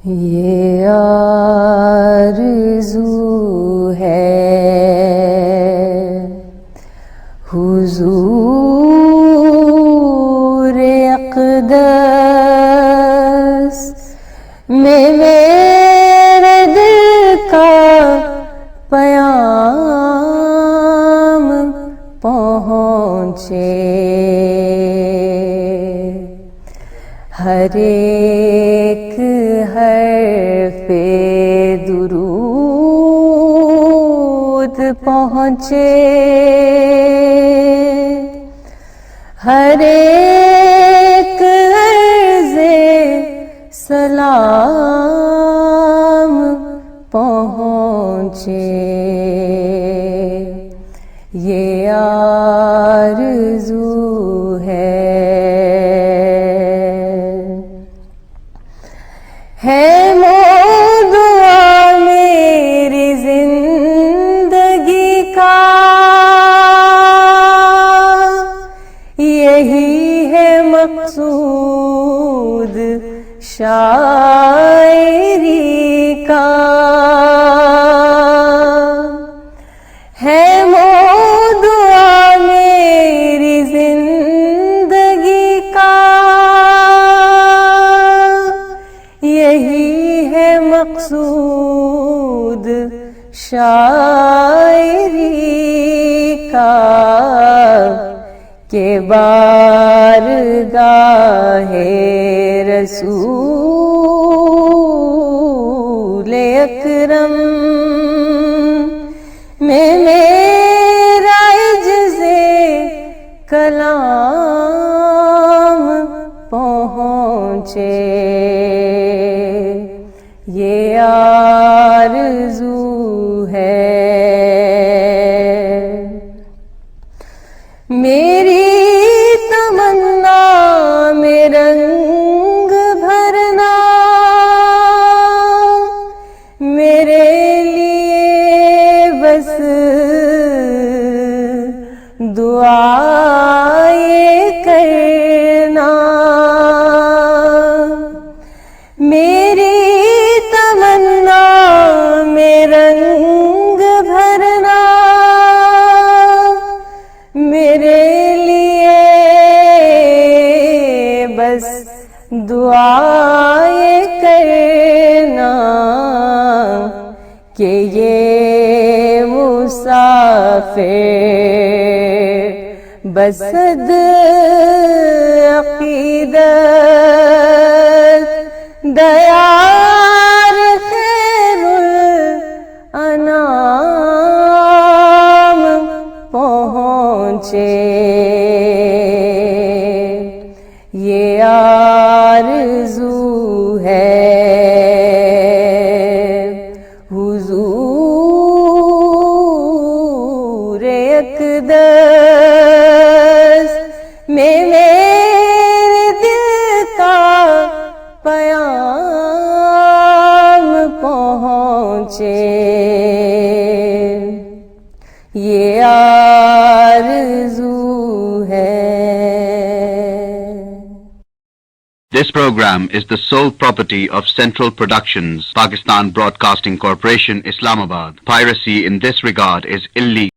یہ آرزو ہے حضور اقدس میں میرے دل کا پیام پہنچے، ہر ایک حرف درود پہنچے، ہر ایک عرض سلام پہنچے، یہ آرزو ہے دعا میری زندگی کا، یہی ہے مقصود شاعری کا، ہے دعا میری زندگی کا، یہی ہے مقصود شاعری کا، کہ بارگاہ رسول اکرم میں میرا عجز کلام پہنچے، یہ آرزو ہے میری تمنا میں رنگ بھرنا، میرے لیے بس دعائیں کرنا، میری تمنا میں رنگ بھرنا، میرے لیے بس دعائیں کرنا، کہ یہ مسافر بسد عقیدت دیار خیر الانام پہنچے، یہ آرزو ہے حضور اقدس میں میرے دل کا پیام پہنچے، یہ آرزو ہے۔ This program is the sole property of Central Productions, Pakistan Broadcasting Corporation, Islamabad. Piracy in this regard is illegal.